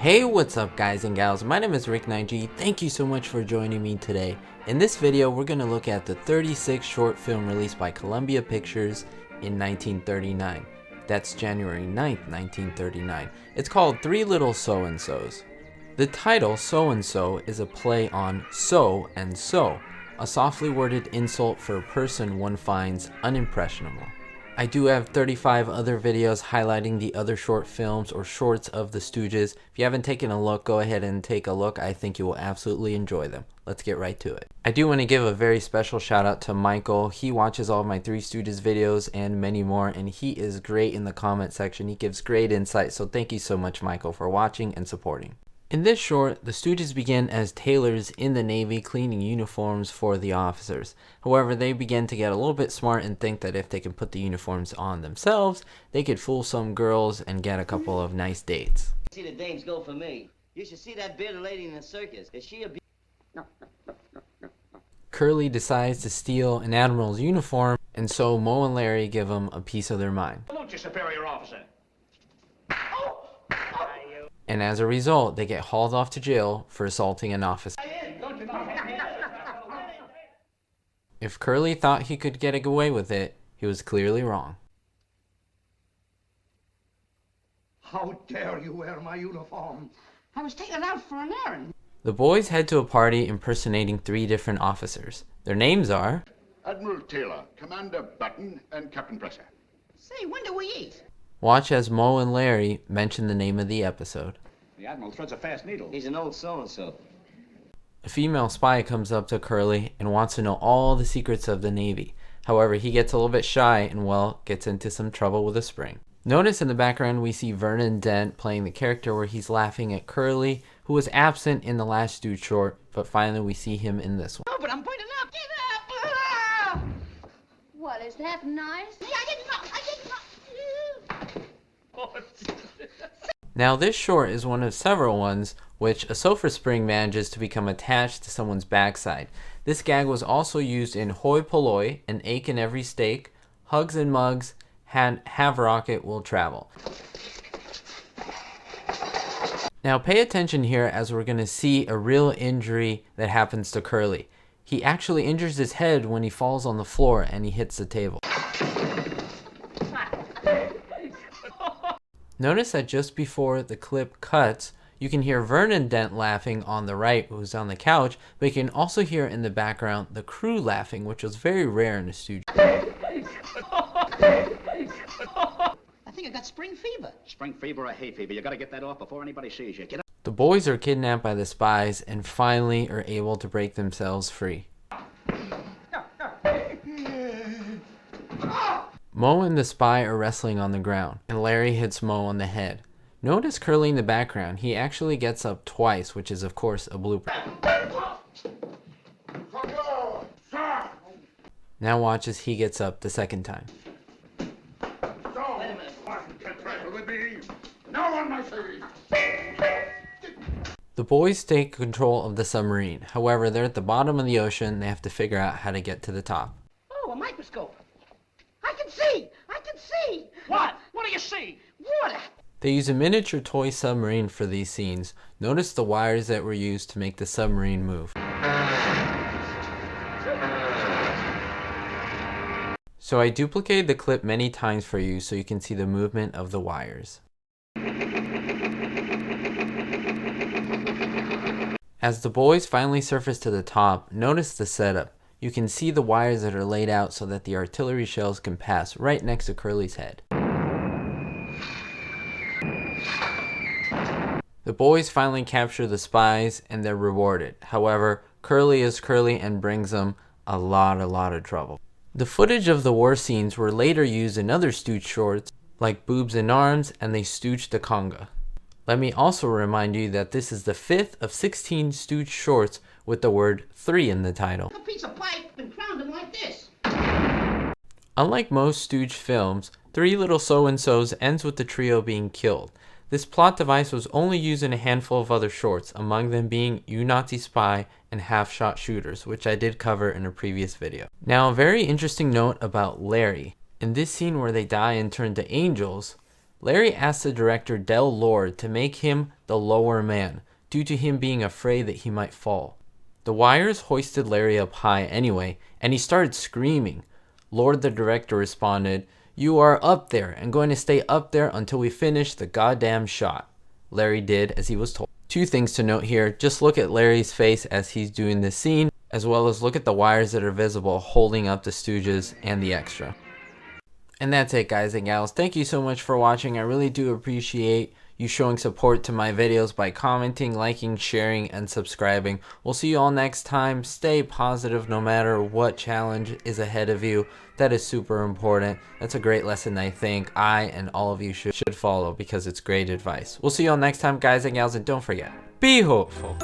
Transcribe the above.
Hey, what's up guys and gals, my name is Ricknineg. Thank you so much for joining me today. In this video we're going to look at the 36th short film released by Columbia Pictures in 1939. That's January 9th, 1939. It's called Three Little So-and-Sos. The title, So-and-So, is a play on so and so, a softly worded insult for a person one finds unimpressionable. I do have 35 other videos highlighting the other short films or shorts of the Stooges. If you haven't taken a look, go ahead and take a look. I think you will absolutely enjoy them. Let's get right to it. I do want to give a very special shout out to Michael. He watches all of my Three Stooges videos and many more, and he is great in the comment section. He gives great insight, so thank you so much, Michael, for watching and supporting. In this short, the Stooges begin as tailors in the Navy cleaning uniforms for the officers. However, they begin to get a little bit smart and think that if they can put the uniforms on themselves, they could fool some girls and get a couple of nice dates. See the dames go for me. You should see that bearded lady in the circus. Is she a Curly decides to steal an admiral's uniform, and so Moe and Larry give him a piece of their mind. Salute your superior officer. And as a result, they get hauled off to jail for assaulting an officer. If Curly thought he could get away with it, he was clearly wrong. How dare you wear my uniform? I was taken out for an errand. The boys head to a party impersonating three different officers. Their names are Admiral Taylor, Commander Button, and Captain Presser. Say, when do we eat? Watch as Moe and Larry mention the name of the episode. The Admiral threads a fast needle. He's an old so-and-so. A female spy comes up to Curly and wants to know all the secrets of the Navy. However, he gets a little bit shy and, well, gets into some trouble with a spring. Notice in the background we see Vernon Dent playing the character where he's laughing at Curly, who was absent in the last Stooge short, but finally we see him in this one. Oh, but I'm pointing up. Get up! Ah! What, is that nice? Yeah, I didn't know. Now this short is one of several ones which a sulfur spring manages to become attached to someone's backside. This gag was also used in Hoi Polloi, An Ache in Every Steak, Hugs and Mugs, and Have Rocket Will Travel. Now pay attention here as we're going to see a real injury that happens to Curly. He actually injures his head when he falls on the floor and he hits the table. Notice that just before the clip cuts, you can hear Vernon Dent laughing on the right, who's on the couch, but you can also hear in the background the crew laughing, which was very rare in a Stooge. I think I got spring fever. Spring fever or hay fever, you gotta get that off before anybody sees you. Get up. The boys are kidnapped by the spies and finally are able to break themselves free. Moe and the spy are wrestling on the ground, and Larry hits Moe on the head. Notice Curly in the background. He actually gets up twice, which is of course a blooper. Now watch as he gets up the second time. The boys take control of the submarine. However, they're at the bottom of the ocean. They have to figure out how to get to the top. Oh, a microscope. I can see. I can see. What? What do you see? Water. They use a miniature toy submarine for these scenes. Notice the wires that were used to make the submarine move. So I duplicated the clip many times for you so you can see the movement of the wires. As the boys finally surface to the top, notice the setup. You can see the wires that are laid out so that the artillery shells can pass right next to Curly's head. The boys finally capture the spies and they're rewarded. However, Curly is Curly and brings them a lot of trouble. The footage of the war scenes were later used in other Stooge shorts like Boobs in Arms and They Stooged the Conga. Let me also remind you that this is the 5th of 16 Stooge shorts with the word 3 in the title. A piece of pipe and crowned him like this. Unlike most Stooge films, Three Little So-and-Sos ends with the trio being killed. This plot device was only used in a handful of other shorts, among them being You Nazi Spy and Half-Shot Shooters, which I did cover in a previous video. Now, a very interesting note about Larry. In this scene where they die and turn to angels, Larry asked the director Del Lord to make him the lower man, due to him being afraid that he might fall. The wires hoisted Larry up high anyway, and he started screaming. Lord the director responded, "You are up there and going to stay up there until we finish the goddamn shot." Larry did as he was told. Two things to note here, just look at Larry's face as he's doing this scene, as well as look at the wires that are visible holding up the Stooges and the extra. And that's it, guys and gals. Thank you so much for watching. I really do appreciate you showing support to my videos by commenting, liking, sharing, and subscribing. We'll see you all next time. Stay positive no matter what challenge is ahead of you. That is super important. That's a great lesson I think I and all of you should follow, because it's great advice. We'll see you all next time, guys and gals, and don't forget, be hopeful.